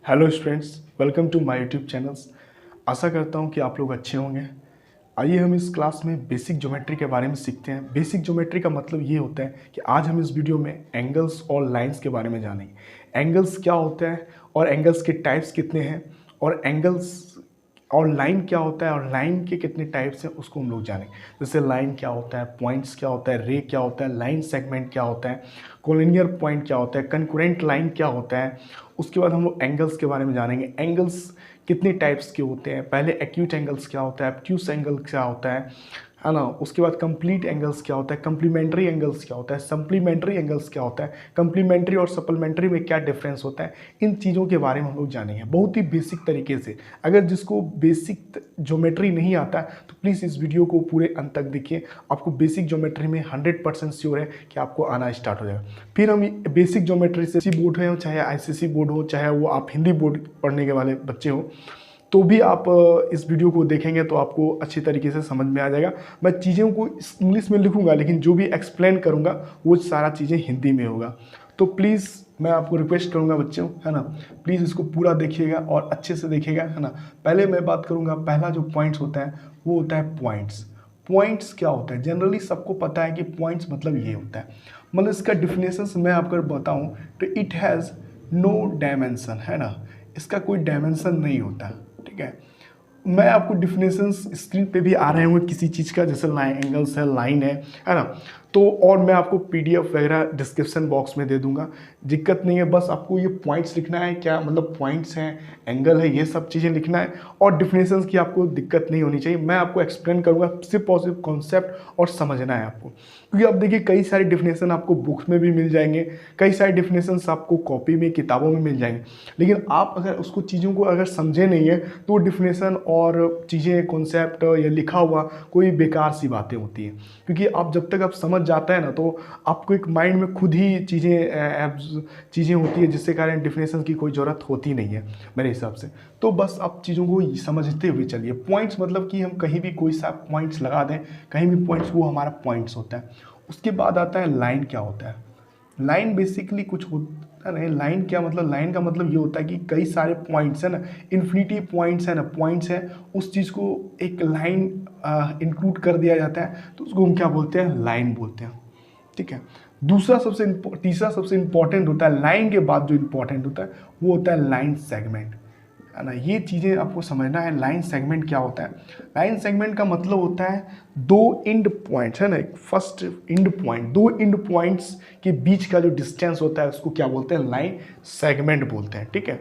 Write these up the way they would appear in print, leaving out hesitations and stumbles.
Hello students, welcome to my YouTube channels. आशा करता हूं कि आप लोग अच्छे होंगे। आइए हम इस क्लास में बेसिक ज्योमेट्री के बारे में सीखते हैं। बेसिक ज्योमेट्री का मतलब ये होता है कि आज हम इस वीडियो में एंगल्स और लाइंस के बारे में जानेंगे। एंगल्स क्या होता है और एंगल्स के टाइप्स कितने हैं, और एंगल्स और लाइन क्या होता है और लाइन के कितने टाइप्स हैं उसको हम लोग जानेंगे। जैसे लाइन क्या होता है, पॉइंट्स क्या होता है, रे क्या होता है, लाइन सेगमेंट क्या होता है, कोलिनियर पॉइंट क्या होता है, कंकरेंट लाइन क्या होता है। उसके बाद हम लोग एंगल्स के बारे में जानेंगे। एंगल्स कितने टाइप्स के होते हैं, पहले एक्यूट एंगल्स क्या होता है, ऑब्ट्यूस एंगल क्या होता है ना। उसके बाद कंप्लीट एंगल्स क्या होता है, कम्प्लीमेंट्री एंगल्स क्या होता है, सप्लीमेंट्री एंगल्स क्या होता है, कम्प्लीमेंट्री और सप्लीमेंट्री में क्या डिफरेंस होता है। इन चीज़ों के बारे में हम लोग जानेंगे बहुत ही बेसिक तरीके से। अगर जिसको बेसिक ज्योमेट्री नहीं आता है तो प्लीज़ इस वीडियो को पूरे अंत तक देखिए। आपको बेसिक ज्योमेट्री में 100% श्योर है कि आपको आना स्टार्ट हो जाएगा। फिर हम बेसिक ज्योमेट्री से सी बोर्ड हो, चाहे आईसीएसई बोर्ड हो, चाहे वो आप हिंदी बोर्ड पढ़ने के वाले बच्चे हो, तो भी आप इस वीडियो को देखेंगे तो आपको अच्छी तरीके से समझ में आ जाएगा। मैं चीज़ों को इंग्लिश में लिखूंगा लेकिन जो भी एक्सप्लेन करूंगा वो सारा चीज़ें हिंदी में होगा। तो प्लीज़ मैं आपको रिक्वेस्ट करूंगा बच्चों, है ना, प्लीज़ इसको पूरा देखिएगा और अच्छे से देखिएगा, है ना। पहले मैं बात करूंगा, पहला जो पॉइंट्स होता है वो होता है पॉइंट्स। पॉइंट्स क्या होता है, जनरली सबको पता है कि पॉइंट्स मतलब ये होता है। मतलब इसका डिफिनेशन मैं आपको बताऊं तो इट हैज़ नो डायमेंशन, है ना। इसका कोई डायमेंशन नहीं होता, ठीक है। मैं आपको डिफिनेशंस स्क्रीन पे भी आ रहे होंगे किसी चीज़ का, जैसे लाइन एंगल्स है, लाइन है ना। तो और मैं आपको पीडीएफ वगैरह डिस्क्रिप्शन बॉक्स में दे दूंगा, दिक्कत नहीं है। बस आपको ये पॉइंट्स लिखना है, क्या मतलब पॉइंट्स हैं, एंगल है, ये सब चीज़ें लिखना है। और डिफिनेशंस की आपको दिक्कत नहीं होनी चाहिए। मैं आपको एक्सप्लेन करूँगा, सिर्फ और सिर्फ कॉन्सेप्ट और समझना है आपको। क्योंकि अब देखिए कई सारे डिफिनेशन आपको बुक्स में भी मिल जाएंगे, कई सारे डिफिनेशंस आपको कॉपी में, किताबों में मिल जाएंगे, लेकिन आप अगर उसको चीज़ों को अगर समझे नहीं है तो डिफिनेशन और चीज़ें, कॉन्सेप्ट या लिखा हुआ कोई बेकार सी बातें होती हैं। क्योंकि आप जब तक आप समझ जाता है ना तो आपको एक माइंड में खुद ही चीज़ें होती है, जिससे कारण डिफिनेशन की कोई ज़रूरत होती नहीं है मेरे हिसाब से। तो बस आप चीज़ों को समझते हुए चलिए। पॉइंट्स मतलब कि हम कहीं भी कोई सा पॉइंट्स लगा दें, कहीं भी पॉइंट्स, वो हमारा पॉइंट्स होता है। उसके बाद आता है लाइन। क्या होता है लाइन? बेसिकली कुछ होता नहीं। लाइन क्या मतलब, लाइन का मतलब ये होता है कि कई सारे पॉइंट्स है ना, इन्फिनिटी पॉइंट्स है ना, पॉइंट्स है, उस चीज़ को एक लाइन इंक्लूड कर दिया जाता है, तो उसको हम क्या बोलते हैं, लाइन बोलते हैं, ठीक है। तीसरा सबसे इंपॉर्टेंट होता है, लाइन के बाद जो इंपॉर्टेंट होता है वो होता है लाइन सेगमेंट, है ना। ये चीज़ें आपको समझना है। लाइन सेगमेंट क्या होता है? लाइन सेगमेंट का मतलब होता है दो इंड पॉइंट्स, है ना, एक फर्स्ट इंड पॉइंट, दो इंड पॉइंट्स के बीच का जो डिस्टेंस होता है उसको क्या बोलते हैं, लाइन सेगमेंट बोलते हैं, ठीक है।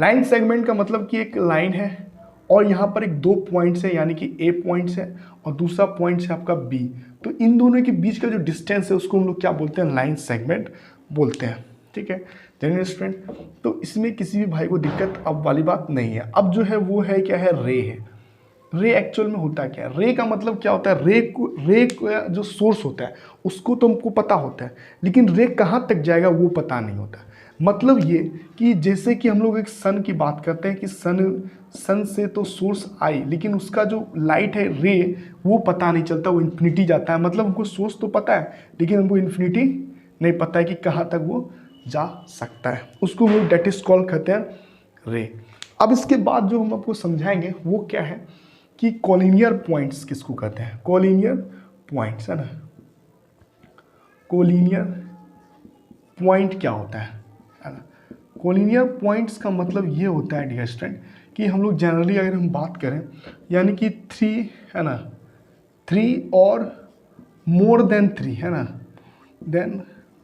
लाइन सेगमेंट का मतलब कि एक लाइन है और यहाँ पर एक दो पॉइंट्स है, यानी कि ए पॉइंट्स है और दूसरा पॉइंट्स है आपका बी। तो इन दोनों के बीच का जो डिस्टेंस है उसको हम लोग क्या बोलते हैं, लाइन सेगमेंट बोलते हैं, ठीक है। चलिए स्टूडेंट, तो इसमें किसी भी भाई को दिक्कत अब वाली बात नहीं है। अब जो है वो है क्या है, रे है। रे एक्चुअल में होता क्या है? रे का मतलब क्या होता है? रे का जो सोर्स होता है उसको तो हमको पता होता है, लेकिन रे कहाँ तक जाएगा वो पता नहीं होता। मतलब ये कि जैसे कि हम लोग एक सन की बात करते हैं कि सन से तो सोर्स आई, लेकिन उसका जो लाइट है, रे, वो पता नहीं चलता, वो इन्फिनिटी जाता है। मतलब हमको सोर्स तो पता है लेकिन हमको इन्फिनिटी नहीं पता है कि कहाँ तक वो जा सकता है। उसको हम डेट इज कॉल कहते हैं रे। अब इसके बाद जो हम आपको समझाएंगे वो क्या है कि कोलिनियर पॉइंट्स किसको कहते हैं। कोलिनियर पॉइंट्स, है ना, कोलिनियर पॉइंट क्या होता है ना। कोलिनियर पॉइंट्स का मतलब ये होता है डियर स्टूडेंट कि हम लोग जनरली अगर हम बात करें, यानी कि थ्री, है ना, थ्री और मोर देन थ्री, है ना, देन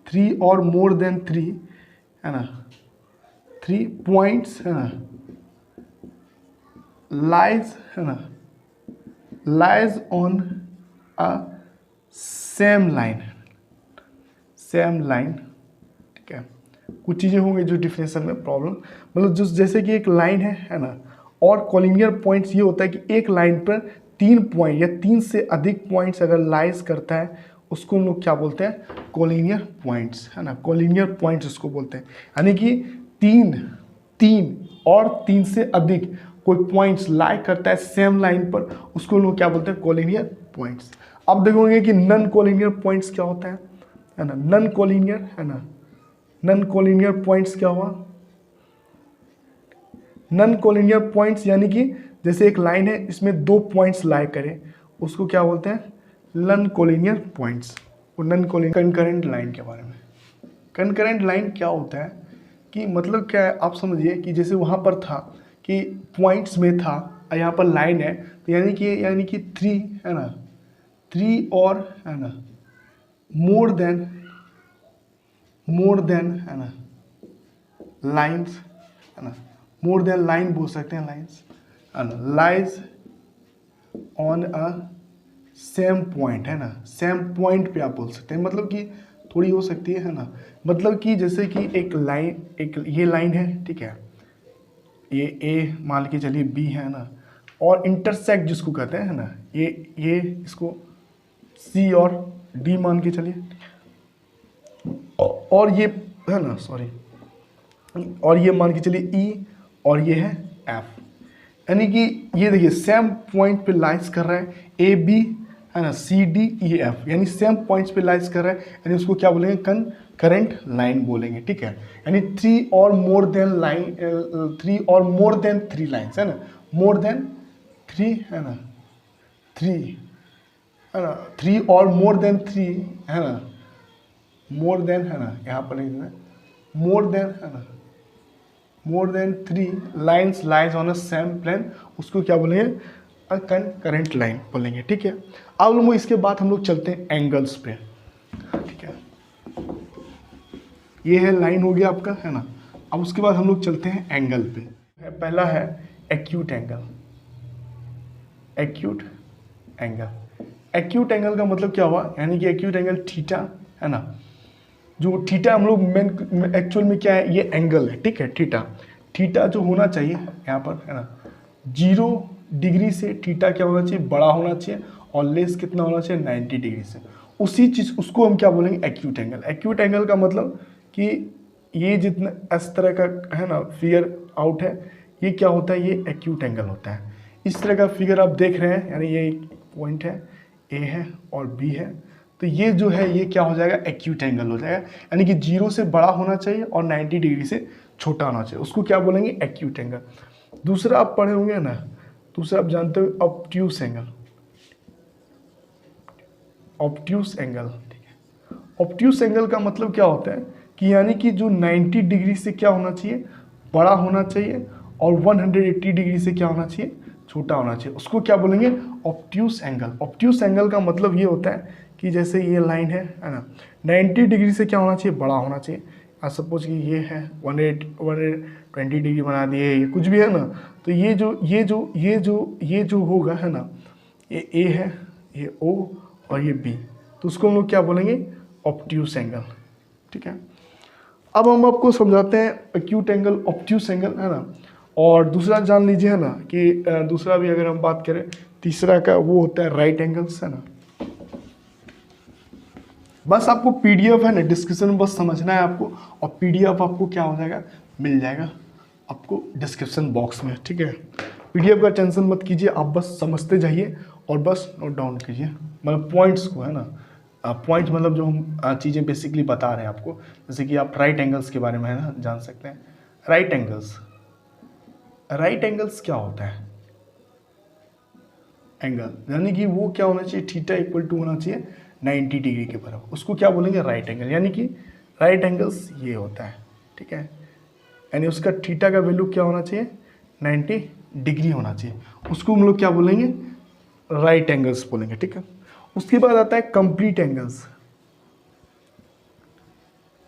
थ्री और मोर देन थ्री, है ना, थ्री पॉइंट्स, है ना, लाइज, है ना, lies on a same line, same line, ठीक है। कुछ चीज़ें होंगी जो डिफिनेशन में प्रॉब्लम, मतलब जो जैसे कि एक लाइन है ना, और कोलिनियर पॉइंट्स ये होता है कि एक लाइन पर तीन पॉइंट या तीन से अधिक पॉइंट्स अगर लाइज करता है उसको हम लोग क्या बोलते हैं, कोलिनियर पॉइंट्स, है ना। कोलिनियर पॉइंट्स उसको बोलते हैं, यानी कि तीन तीन और तीन से अधिक कोई पॉइंट्स लाई करता है सेम लाइन पर, उसको हम लोग क्या बोलते हैं, कोलिनियर पॉइंट्स। अब देखोगे कि नन कोलिनियर पॉइंट्स क्या होता है ना। नन कोलिनियर, है ना, नन कोलिनियर पॉइंट्स क्या हुआ, नॉन कोलिनियर पॉइंट्स यानी कि जैसे एक लाइन है इसमें 2 पॉइंट्स लाई करें, उसको क्या बोलते हैं? Non collinear points. वो नॉन कोलिनियर कंकरेंट लाइन के बारे में। कंकरेंट लाइन क्या होता है कि मतलब क्या है, आप समझिए कि जैसे वहाँ पर था कि पॉइंट्स में था और यहाँ पर लाइन है, तो यानी कि 3 है ना, 3 और है ना मोर देन है ना लाइन्स है ना, मोर देन लाइन बोल सकते हैं, लाइन्स है ना, lies on a same point है ना, सेम पॉइंट पे आप बोल सकते हैं, मतलब कि थोड़ी हो सकती है ना, मतलब कि जैसे कि एक लाइन, एक ये लाइन है, ठीक है, ये ए मान के चलिए बी है ना, और इंटरसेक्ट जिसको कहते हैं है ना, ये इसको सी और डी मान के चलिए, और ये है ना, सॉरी, और ये मान के चलिए ई, और ये है एफ, यानी कि ये देखिए सेम पॉइंट पे लाइज कर रहा है, ए बी है ना, सी डी ई एफ, यानी सेम पॉइंट्स पे लाइज कर रहा है, यानी उसको क्या बोलेंगे? करंट लाइन बोलेंगे, ठीक है। यानी 3 और मोर देन लाइन, 3 और मोर देन 3 लाइन्स है ना, मोर देन 3 है ना, 3 है ना, 3 और मोर देन 3 है ना, मोर देन है ना, यहाँ पर लिख देना मोर देन है ना, more than 3 lines lies on a same plane, उसको क्या बोलेंगे? करंट लाइन बोलेंगे, ठीक है। अब लोग इसके बाद हम लोग चलते हैं एंगल्स पे, ठीक है। ये है लाइन हो गया आपका है ना। अब उसके बाद हम लोग चलते हैं एंगल पे। पहला है acute angle. Acute angle, acute angle का मतलब क्या हुआ? यानी कि एक्यूट एंगल थीटा है ना, जो थीटा हम लोग मेन एक्चुअल में क्या है, ये एंगल है, ठीक है। थीटा जो होना चाहिए यहाँ पर है ना, 0 डिग्री से थीटा क्या होना चाहिए? बड़ा होना चाहिए, और लेस कितना होना चाहिए? 90 डिग्री से। उसी चीज़ उसको हम क्या बोलेंगे? Acute angle. एक्यूट एंगल का मतलब कि ये जितना इस तरह का है ना फिगर आउट है, ये क्या होता है? ये एक्यूट एंगल होता है। इस तरह का फिगर आप देख रहे हैं, यानी ये एक पॉइंट है, ए है और बी है, तो ये जो है ये क्या हो जाएगा? एक्यूट एंगल हो जाएगा, यानी कि 0 से बड़ा होना चाहिए और 90 डिग्री से छोटा होना चाहिए, उसको क्या बोलेंगे? Acute angle. दूसरा आप पढ़े होंगे ना, दूसरा आप जानते हो ऑब्ट्यूस एंगल। ऑब्ट्यूस एंगल, ठीक है। ऑब्ट्यूस एंगल का मतलब क्या होता है कि यानी कि जो 90 डिग्री से क्या होना चाहिए? बड़ा होना चाहिए, और 180 डिग्री से क्या होना चाहिए? छोटा होना चाहिए, उसको क्या बोलेंगे? Obtuse angle. ऑब्ट्यूस एंगल का मतलब ये होता है कि जैसे ये लाइन है ना, 90 डिग्री से क्या होना चाहिए? बड़ा होना चाहिए। सपोज कि ये है 120 डिग्री बना दिए, ये कुछ भी है ना, तो ये जो होगा है ना, ये ए है, ये ओ और ये बी, तो उसको हम लोग क्या बोलेंगे? ऑब्ट्यूस एंगल, ठीक है। अब हम आपको समझाते हैं एक्यूट एंगल, ऑब्ट्यूस एंगल है ना, और दूसरा जान लीजिए है ना कि दूसरा भी अगर हम बात करें, तीसरा का वो होता है राइट एंगल्स है ना। बस आपको पीडीएफ है ना डिस्क्रिप्शन में बस समझना है आपको, और पीडीएफ आपको क्या हो जाएगा? मिल जाएगा आपको डिस्क्रिप्शन बॉक्स में, ठीक है। पीडीएफ का टेंशन मत कीजिए, आप बस समझते जाइए और बस नोट डाउन कीजिए, मतलब पॉइंट्स को है ना। पॉइंट मतलब जो हम चीज़ें बेसिकली बता रहे हैं आपको, जैसे कि आप राइट एंगल्स के बारे में है ना जान सकते हैं। राइट एंगल्स, राइट एंगल्स क्या होता है? एंगल यानी कि वो क्या होना चाहिए? थीटा इक्वल टू होना चाहिए 90 डिग्री के बराबर, उसको क्या बोलेंगे? Right angle. यानी कि राइट एंगल्स ये होता है, ठीक है। यानी उसका थीटा का वैल्यू क्या होना चाहिए? 90 डिग्री होना चाहिए, उसको हम लोग क्या बोलेंगे? राइट एंगल्स बोलेंगे, ठीक है। उसके बाद आता है complete angles.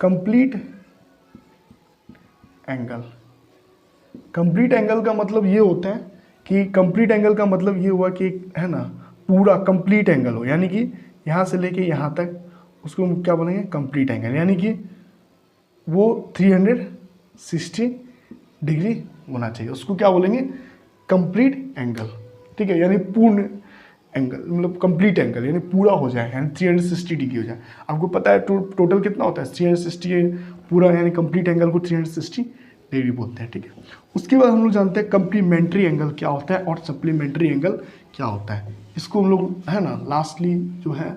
Complete angle, complete angle का मतलब ये होता है कि कंप्लीट एंगल का मतलब ये हुआ कि है ना पूरा कंप्लीट एंगल हो, यानी कि यहाँ से लेके यहाँ तक, उसको हम क्या बोलेंगे? Complete angle. यानी कि वो 360 डिग्री होना चाहिए, उसको क्या बोलेंगे? कंप्लीट एंगल, ठीक है। यानी पूर्ण एंगल, मतलब कंप्लीट एंगल यानी पूरा हो जाए, यानी 360 डिग्री हो जाए। आपको पता है टोटल कितना होता है? 360 पूरा, यानी कंप्लीट एंगल को 360 डिग्री बोलते हैं, ठीक है। उसके बाद हम लोग जानते हैं कम्प्लीमेंट्री एंगल क्या होता है और सप्लीमेंट्री एंगल क्या होता है। इसको हम लोग है ना लास्टली जो है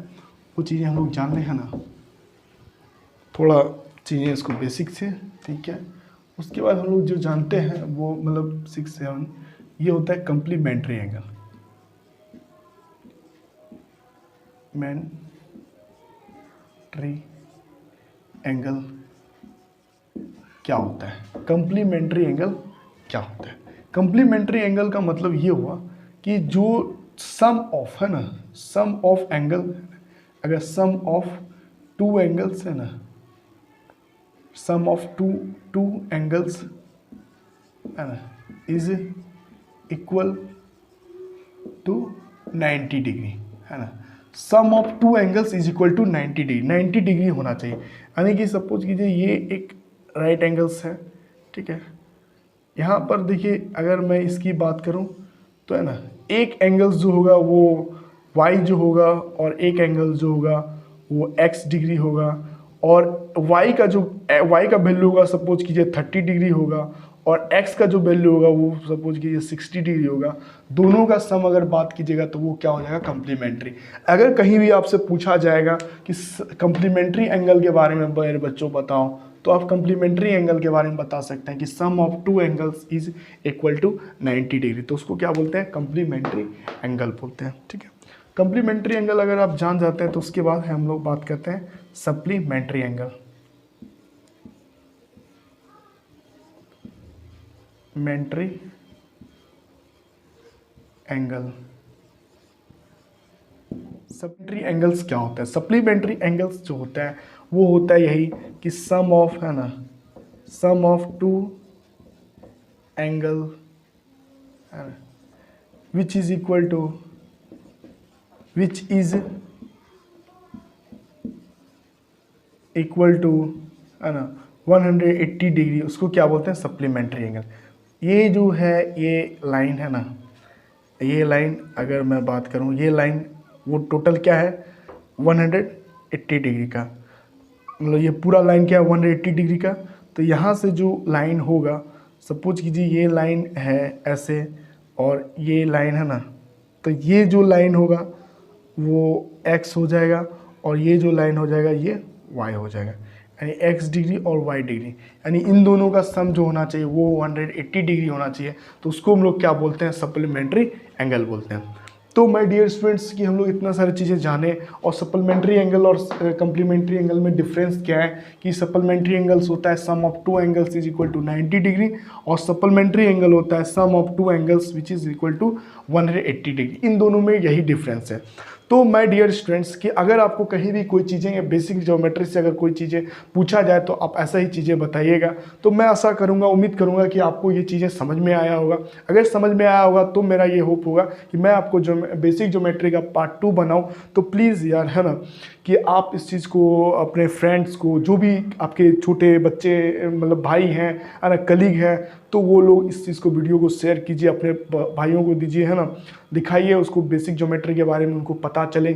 वो चीज़ें हम लोग जान रहे हैं ना, थोड़ा चीज़ें इसको बेसिक से, ठीक है। उसके बाद हम लोग जो जानते हैं वो मतलब 6, 7 ये होता है कम्प्लीमेंट्री एंगल। मेंट्री एंगल क्या होता है? कम्प्लीमेंट्री एंगल क्या होता है? कम्प्लीमेंट्री एंगल का मतलब ये हुआ कि जो सम ऑफ है ना, सम ऑफ एंगल, अगर सम ऑफ टू एंगल्स है ना, सम ऑफ टू एंगल्स है ना इज इक्वल टू 90 डिग्री है ना। Sum of two angles is equal to 90 degree, 90 degree होना चाहिए। यानी कि सपोज कीजिए ये एक राइट एंगल्स है, ठीक है। यहाँ पर देखिए अगर मैं इसकी बात करूँ तो है ना, एक एंगल्स जो होगा वो y जो होगा और एक एंगल जो होगा वो x डिग्री होगा, और y का वैल्यू होगा सपोज कीजिए 30 डिग्री होगा, और x का जो वैल्यू होगा वो सपोज कीजिए 60 डिग्री होगा। दोनों का सम अगर बात कीजिएगा तो वो क्या हो जाएगा? कम्प्लीमेंट्री। अगर कहीं भी आपसे पूछा जाएगा कि कम्प्लीमेंट्री एंगल के बारे में मेरे बच्चों बताओ, तो आप कम्प्लीमेंट्री एंगल के बारे में बता सकते हैं कि sum of two angles is equal to 90 degree, तो उसको क्या बोलते हैं? कम्प्लीमेंट्री एंगल बोलते हैं, ठीक है। कम्प्लीमेंट्री एंगल अगर आप जान जाते हैं तो उसके बाद हम लोग बात करते हैं सप्लीमेंट्री एंगल। मेंट्री एंगल, सप्लीमेंट्री एंगल्स क्या होता है? सप्लीमेंट्री एंगल्स जो होता है वो होता है यही कि सम ऑफ है ना, सम ऑफ टू एंगल है ना विच इज इक्वल टू है ना 180 डिग्री, उसको क्या बोलते हैं? Supplementary angle. ये जो है ये लाइन है ना, ये लाइन अगर मैं बात करूँ, ये लाइन वो टोटल क्या है? 180 डिग्री का, मतलब ये पूरा लाइन क्या है? 180 डिग्री का। तो यहाँ से जो लाइन होगा, सपोज कीजिए ये लाइन है ऐसे और ये लाइन है ना, तो ये जो लाइन होगा वो x हो जाएगा और ये जो लाइन हो जाएगा ये y हो जाएगा, यानी x डिग्री और y डिग्री, यानी इन दोनों का सम जो होना चाहिए वो 180 डिग्री होना चाहिए। तो उसको हम लोग क्या बोलते हैं? सप्लीमेंट्री एंगल बोलते हैं। तो माय डियर स्टूडेंट्स कि हम लोग इतना सारी चीज़ें जाने, और सप्लीमेंट्री एंगल और कम्प्लीमेंट्री एंगल में डिफरेंस क्या है कि सप्लीमेंट्री एंगल्स होता है sum of two angles is equal to 90 degree, और सप्लीमेंट्री एंगल होता है sum of two angles which is equal to 180 degree. इन दोनों में यही डिफरेंस है। तो माय डियर स्टूडेंट्स कि अगर आपको कहीं भी कोई चीज़ें या बेसिक ज्योमेट्री से अगर कोई चीज़ें पूछा जाए तो आप ऐसा ही चीज़ें बताइएगा। तो मैं आशा करूँगा, उम्मीद करूँगा कि आपको ये चीज़ें समझ में आया होगा। अगर समझ में आया होगा तो मेरा ये होप होगा कि मैं आपको जो बेसिक ज्योमेट्री का पार्ट 2 बनाऊँ। तो प्लीज़ यार है ना कि आप इस चीज़ को अपने फ्रेंड्स को, जो भी आपके छोटे बच्चे मतलब भाई हैं है ना, कलीग हैं, तो वो लोग इस चीज़ को, वीडियो को शेयर कीजिए, अपने भाइयों को दीजिए है ना, दिखाइए उसको बेसिक ज्योमेट्री के बारे में, उनको पता चले।